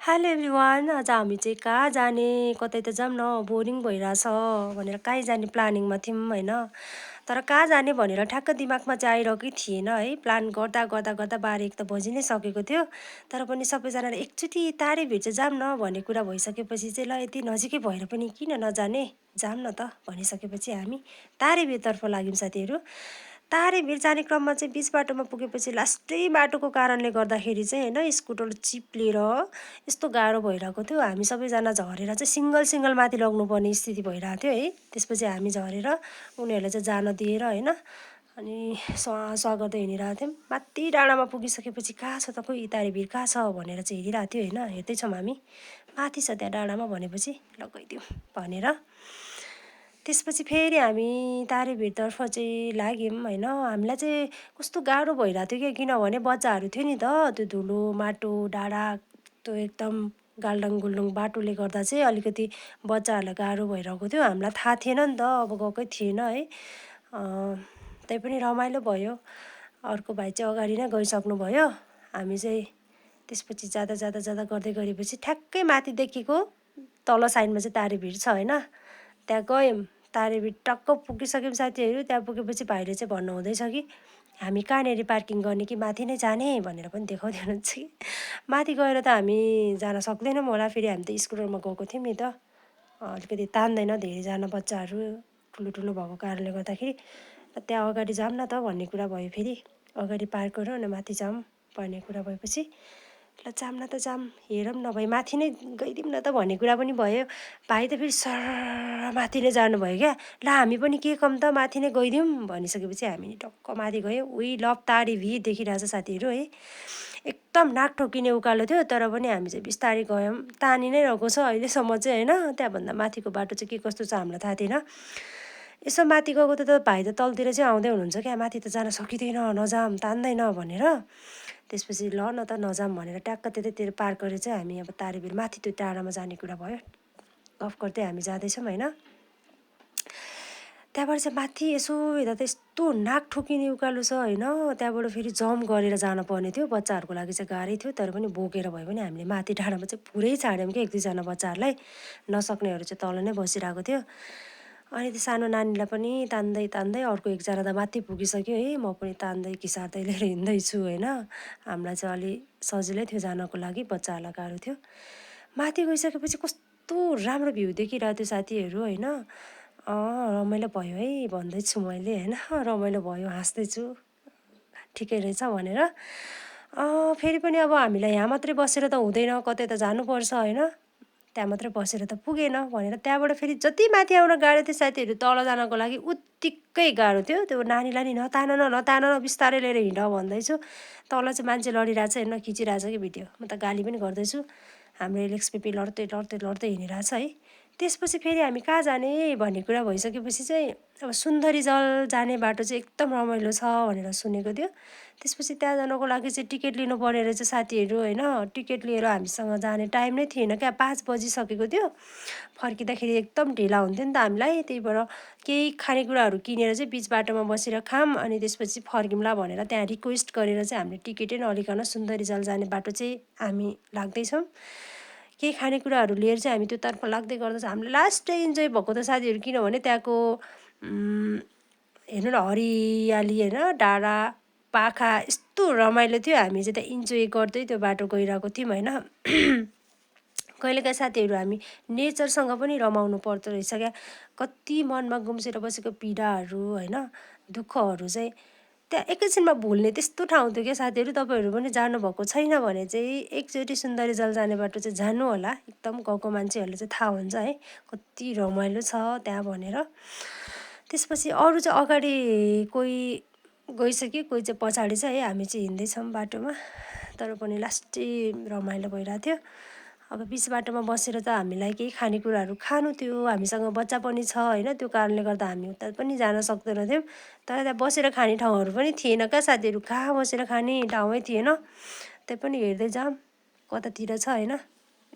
Hello everyone, आज हामी चाहिँ कहाँ जाने, कतै त जाऊँ न, बोरिङ भइरहेछ भनेर कहीँ जाने प्लानिङमा थियौँ होइन। तर कहाँ जाने भनेर ठ्याक्क दिमागमा चाहिँ आइरहेकै थिएन है। प्लान गर्दा गर्दा गर्दा 12-1 त बजि नै सकेको थियो। तर पनि सबैजनाले एकचोटि तारेभिर चाहिँ जाऊँ न भन्ने कुरा भइसकेपछि चाहिँ ल यति नजिकै भएर पनि किन नजाने, जाऊँ न त भनिसकेपछि हामी तारेभिरतर्फ लाग्यौँ साथीहरू। तारेभिर जाने क्रममा चाहिँ बिच बाटोमा पुगेपछि लास्टै बाटोको कारणले गर्दाखेरि चाहिँ होइन स्कुटर चिप्लेर यस्तो गाह्रो भइरहेको थियो। हामी सबैजना झरेर चाहिँ सिङ्गल सिङ्गल माथि लग्नुपर्ने स्थिति भइरहेको थियो है। त्यसपछि हामी झरेर उनीहरूलाई चाहिँ जान दिएर होइन अनि स्वाहा गर्दै हिँडिरहेको थियौँ। माथि डाँडामा पुगिसकेपछि कहाँ छ त खोइ तारेभिर कहाँ छ भनेर चाहिँ हेरिरहेको थियो होइन। हेर्दैछौँ हामी माथि छ त्यहाँ डाँडामा भनेपछि ल गइदिउँ भनेर त्यसपछि फेरि हामी तारेभिरतर्फ चाहिँ लाग्यौँ होइन। हामीलाई चाहिँ कस्तो गाह्रो भइरहेको थियो किनभने बच्चाहरू थियो नि त, त्यो धुलो माटो डाँडा त्यो एकदम गाल्डाङ गुल्डुङ बाटोले गर्दा चाहिँ अलिकति बच्चाहरूलाई गाह्रो भइरहेको थियो। हामीलाई थाहा थिएन नि त, अब गएकै थिएन है। तैपनि रमाइलो भयो। अर्को भाइ चाहिँ अगाडि नै गइसक्नु भयो। हामी चाहिँ त्यसपछि जाँदा जाँदा जाँदा गर्दै गरेपछि ठ्याक्कै माथि देखेको तल साइडमा चाहिँ तारेभिर छ होइन। त्यहाँ गयौँ, तारेभिर टक्क पुगिसक्यौँ साथीहरू। त्यहाँ पुगेपछि भाइले चाहिँ भन्नुहुँदैछ कि हामी कहाँनिर पार्किङ गर्ने कि माथि नै जाने भनेर पनि देखाउँदै हुनुहुन्छ कि। माथि गएर त हामी जान सक्दैनौँ होला, फेरि हामी त स्कुटरमा गएको थियौँ नि त, अलिकति तान्दैन धेरैजना बच्चाहरू ठुलो ठुलो भएको कारणले गर्दाखेरि। त्यहाँ अगाडि जाऊँ न त भन्ने कुरा भयो। फेरि अगाडि पार्क गरौँ अनि माथि जाऊँ भन्ने कुरा भएपछि ल जाऊँ न त जाऊँ, हेरौँ नभए माथि नै गइदिउँ न त भन्ने कुरा पनि भयो। भाइ त फेरि सर माथि नै जानुभयो क्या। ल हामी पनि के कम त माथि नै गइदिउँ भनिसकेपछि हामी टक्क माथि गयौँ। उही लप तारेभिर देखिरहेछ साथीहरू है। एकदम नाक ठोकिने उकालो थियो तर पनि हामी चाहिँ बिस्तारै गयौँ। तानी नै रहेको छ अहिलेसम्म चाहिँ होइन। त्यहाँभन्दा माथिको बाटो चाहिँ के कस्तो छ हामीलाई थाहा थिएन। यसो माथि गएको त भाइ त तलतिर चाहिँ आउँदै हुनुहुन्छ क्या, माथि त जान सकिँदैन नजाऊँ तान्दैन भनेर। त्यसपछि ल न त नजाऊँ भनेर ट्याक्क त्यतैतिर पार्क गरेर चाहिँ हामी अब तारेभिर माथि त्यो डाँडामा जाने कुरा भयो। गफ गर्दै हामी जाँदैछौँ होइन। त्यहाँबाट चाहिँ माथि यसो हेर्दा त यस्तो नाक ठोकिने उकालो छ होइन। त्यहाँबाट फेरि जम्प गरेर जानुपर्ने थियो, बच्चाहरूको लागि चाहिँ गाह्रै थियो। तर पनि बोकेर भए पनि हामीले माथि डाँडामा चाहिँ पुरै छाड्यौँ क्या 1-2जना बच्चाहरूलाई। नसक्नेहरू चाहिँ तल नै बसिरहेको थियो। अनि त्यो सानो नानीलाई पनि तान्दै तान्दै अर्को एकजना त माथि पुगिसक्यो है। म पनि तान्दै घिसार्दै लिएर हिँड्दैछु होइन। हामीलाई चाहिँ अलि सजिलै थियो जानको लागि, बच्चाहरूलाई गाह्रो थियो। माथि गइसकेपछि कस्तो राम्रो भ्यू देखिरहेको थियो साथीहरू होइन। रमाइलो भयो है भन्दैछु मैले होइन। रमाइलो भयो, हाँस्दैछु, ठिकै रहेछ भनेर। फेरि पनि अब हामीलाई यहाँ मात्रै बसेर त हुँदैन, कतै त जानुपर्छ होइन। त्यहाँ मात्रै बसेर त पुगेन भनेर त्यहाँबाट फेरि जति माथि आउन गाह्रो थियो साथीहरू, तल जानको लागि उत्तिकै गाह्रो थियो। त्यो नानीलाई नि नतान न बिस्तारै लिएर हिँड भन्दैछु। तल चाहिँ मान्छे लडिरहेछ हेर्न, खिचिरहेछ कि भिडियो। म त गाली पनि गर्दैछु। हाम्रो एलेक्स पेपी लड्दै लड्दै लड्दै हिँडिरहेछ है। त्यसपछि फेरि हामी कहाँ जाने भन्ने कुरा भइसकेपछि चाहिँ अब सुन्दरी जल जाने बाटो चाहिँ एकदम रमाइलो छ भनेर सुनेको थियो। त्यसपछि त्यहाँ जानको लागि चाहिँ टिकट लिनुपर्ने रहेछ साथीहरू होइन। टिकट लिएर हामीसँग जाने टाइम नै थिएन क्या, 5 बजिसकेको थियो। फर्किँदाखेरि एकदम ढिला हुन्थ्यो नि त हामीलाई। त्यही भएर केही खानेकुराहरू किनेर चाहिँ बिच बाटोमा बसेर खाऊँ अनि त्यसपछि फर्किउँला भनेर त्यहाँ रिक्वेस्ट गरेर चाहिँ हामीले टिकटै नलिकन सुन्दरी जल जाने बाटो चाहिँ हामी लाग्दैछौँ। केही खानेकुराहरू लिएर चाहिँ हामी त्योतर्फ लाग्दै गर्दा चाहिँ हामीले लास्ट इन्जोय भएको त साथीहरू, किनभने त्यहाँको हेर्नु न हरियाली होइन, डाँडा पाखा यस्तो रमाइलो थियो। हामी चाहिँ त्यहाँ इन्जोय गर्दै त्यो बाटो गइरहेको थियौँ होइन। कहिलेकाहीँ साथीहरू हामी नेचरसँग पनि रमाउनु पर्दो रहेछ क्या। कति मनमा गुम्सेर बसेको पीडाहरू होइन, दुःखहरू चाहिँ त्यहाँ एकैछिनमा भुल्ने त्यस्तो ठाउँ थियो क्या साथीहरू। तपाईँहरू पनि जानुभएको छैन भने चाहिँ एकचोटि सुन्दरी जल जाने बाटो चाहिँ जानु होला। एकदम गाउँको मान्छेहरूले चाहिँ थाहा हुन्छ है कति रमाइलो छ त्यहाँ भनेर। त्यसपछि अरू चाहिँ अगाडि कोही गइसक्यो, कोही चाहिँ पछाडि छ है। हामी चाहिँ हिँड्दैछौँ बाटोमा, तर पनि लास्टै रमाइलो भइरहेको थियो। अब बिच बाटोमा बसेर त हामीलाई केही खानेकुराहरू खानु थियो, हामीसँग बच्चा पनि छ होइन। त्यो कारणले गर्दा हामी उता पनि जान सक्दैन थियौँ। तर त्यहाँ बसेर खाने ठाउँहरू पनि थिएन क्या साथीहरू, कहाँ बसेर खाने ठाउँै थिएन। त्यही पनि हेर्दै जाऊँ कतातिर छ होइन,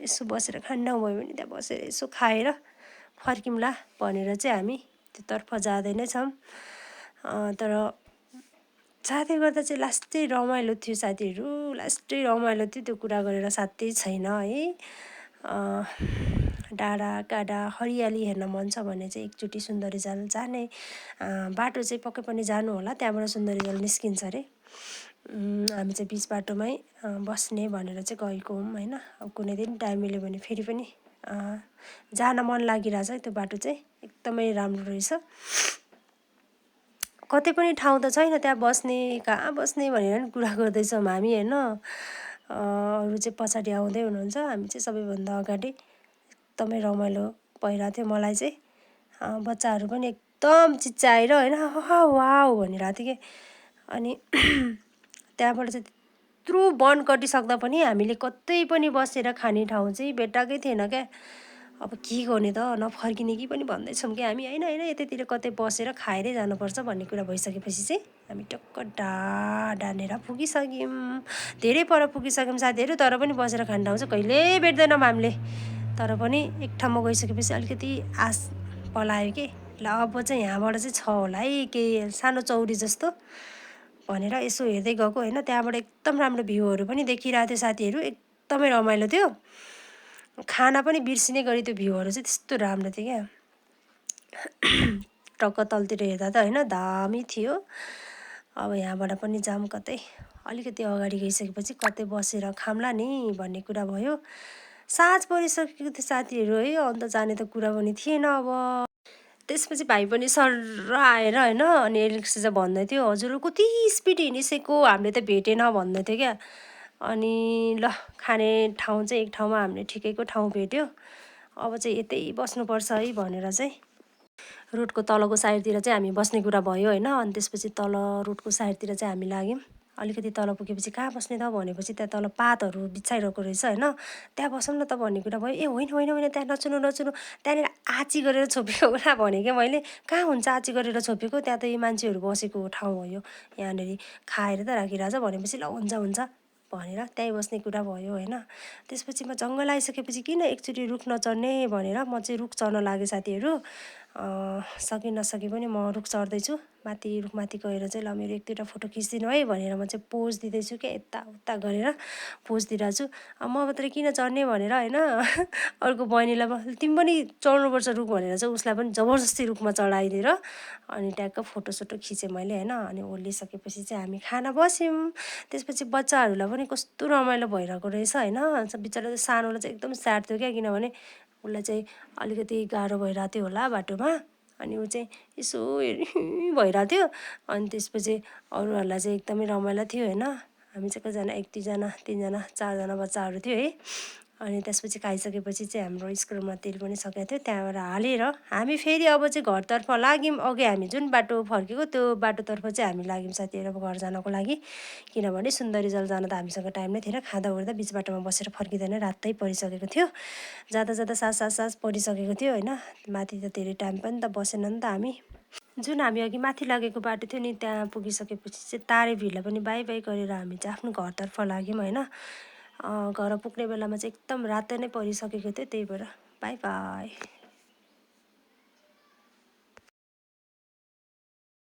यसो बसेर खाने ठाउँ भयो भने त्यहाँ बसेर यसो खाएर फर्किउँला भनेर चाहिँ हामी त्योतर्फ जाँदै नै छौँ। तर साथै गर्दा चाहिँ लास्टै रमाइलो थियो साथीहरू, लास्टै रमाइलो थियो। त्यो कुरा गरेर साध्यै छैन है। डाँडा काँडा हरियाली हेर्न मन छ भने चाहिँ एकचोटि सुन्दरीजल जाने बाटो चाहिँ पक्कै पनि जानु होला, त्यहाँबाट सुन्दरीजल निस्किन्छ अरे। हामी चाहिँ बिच बाटोमै बस्ने भनेर चाहिँ गएको हौँ होइन। अब कुनै दिन टाइम मिल्यो भने फेरि पनि जान मन लागिरहेछ त्यो बाटो चाहिँ एकदमै राम्रो रहेछ। कतै पनि ठाउँ त छैन त्यहाँ बस्ने, कहाँ बस्ने भनेर नि कुरा गर्दैछौँ हामी होइन। अरू चाहिँ पछाडि आउँदै हुनुहुन्छ, हामी चाहिँ सबैभन्दा अगाडि। एकदमै रमाइलो भइरहेको थियो मलाई चाहिँ। बच्चाहरू पनि एकदम चिच्याएर होइन वाउ भनिरहेको थियो कि। अनि त्यहाँबाट चाहिँ त्यत्रो वन कटिसक्दा पनि हामीले कतै पनि बसेर खाने ठाउँ चाहिँ भेट्टाएकै थिएन क्या। अब के गर्ने त, नफर्किने कि पनि भन्दैछौँ कि हामी होइन होइन यतैतिर कतै बसेर खाएरै जानुपर्छ भन्ने कुरा भइसकेपछि चाहिँ हामी टक्क डाँडेर पुगिसक्यौँ। धेरै पर पुगिसक्यौँ साथीहरू, तर पनि बसेर खाने ठाउँ चाहिँ कहिल्यै भेट्दैनौँ हामीले। तर पनि एक ठाउँमा गइसकेपछि अलिकति आश पलायो कि ल अब चाहिँ यहाँबाट चाहिँ छ होला है केही सानो चौरी जस्तो भनेर यसो हेर्दै गएको होइन। त्यहाँबाट एकदम राम्रो भ्यूहरू पनि देखिरहेको थियो साथीहरू, एकदमै रमाइलो थियो। खाना पनि बिर्सिने गरी त्यो भ्यूहरू चाहिँ त्यस्तो राम्रो थियो क्या। टक्क तलतिर हेर्दा त होइन दामी थियो। अब यहाँबाट पनि जाऊँ कतै, अलिकति अगाडि गइसकेपछि कतै बसेर खाउँला नि भन्ने कुरा भयो। साँझ परिसकेको थियो साथीहरू है, अन्त जाने त कुरा पनि थिएन। अब त्यसपछि भाइ पनि सर्र आएर होइन, अनि एलेक्सी चाहिँ भन्दै थियो हजुर कति स्पिड हिँडिसकेको हामीले त भेटेन भन्दै थियो क्या। अनि ल खाने ठाउँ चाहिँ एक ठाउँमा हामीले ठिकैको ठाउँ भेट्यो। अब चाहिँ यतै बस्नुपर्छ है भनेर चाहिँ रोडको तलको साइडतिर चाहिँ हामी बस्ने कुरा भयो होइन। अनि त्यसपछि तल रोडको साइडतिर चाहिँ हामी लाग्यौँ। अलिकति तल पुगेपछि कहाँ बस्ने त भनेपछि त्यहाँ तल पातहरू बिछाइरहेको रहेछ होइन। त्यहाँ बसौँ न त भन्ने कुरा भयो। ए होइन होइन होइन त्यहाँ नचुनु नचुनु, त्यहाँनिर आँची गरेर छोपेको होला भने क्या मैले। कहाँ हुन्छ आँची गरेर छोपेको, त्यहाँ त यी मान्छेहरू बसेको ठाउँ हो यो, यहाँनिर खाएर त राखिरहेछ भनेपछि ल हुन्छ हुन्छ भनेर त्यहीँ बस्ने कुरा भयो होइन। त्यसपछि म जङ्गल आइसकेपछि किन एकचोटि रुख नचढ्ने भनेर म चाहिँ रुख चढ्न लागेँ साथीहरू। सके नसके पनि म रुख चढ्दैछु माथि, रुखमाथि गएर चाहिँ ल मेरो एक दुईवटा फोटो खिचिदिनु है भनेर म चाहिँ पोज दिँदैछु क्या, यताउता गरेर पोज दिइरहेको छु। म मात्रै किन चढ्ने भनेर होइन। अर्को बहिनीलाई तिमी पनि चढ्नुपर्छ रुख भनेर चाहिँ उसलाई पनि जबरजस्ती रुखमा चढाइदिएर अनि ट्याक्क फोटोसोटो खिचेँ मैले होइन। अनि ओर्लिसकेपछि चाहिँ हामी खान बस्यौँ। त्यसपछि बच्चाहरूलाई पनि कस्तो रमाइलो भइरहेको रहेछ होइन। बिचरा सानोलाई चाहिँ एकदम स्याड थियो क्या, किनभने उसलाई चाहिँ अलिकति गाह्रो भइरहेको थियो होला बाटोमा। अनि ऊ चाहिँ यसो भइरहेको थियो। अनि त्यसपछि अरूहरूलाई चाहिँ एकदमै रमाइलो थियो होइन। हामी चाहिँ कतिजना एक दुईजना तिनजना चारजना बच्चाहरू थियो है। अनि त्यसपछि खाइसकेपछि चाहिँ हाम्रो स्कुलमा तेल पनि सकेको थियो, त्यहाँबाट हालेर हामी फेरि अब चाहिँ घरतर्फ लाग्यौँ। अघि हामी जुन बाटो फर्केको त्यो बाटोतर्फ चाहिँ हामी लाग्यौँ साथीहरू अब घर जानको लागि। किनभने सुन्दरीजल जान त हामीसँग टाइम नै थिएन, खाँदा ओर्दा बिच बाटोमा बसेर फर्किँदैन रातै परिसकेको थियो। जाँदा जाँदा साँझ परिसकेको थियो होइन। माथि त धेरै टाइम पनि त बसेन नि त हामी। जुन हामी अघि माथि लागेको बाटो थियो नि त्यहाँ पुगिसकेपछि चाहिँ तारे भिरलाई पनि बाई बाई गरेर हामी चाहिँ आफ्नो घरतर्फ लाग्यौँ होइन। घर पुग्ने बेलामा चाहिँ एकदम रात नै परिसकेको थियो, त्यही भएर बाई बाई।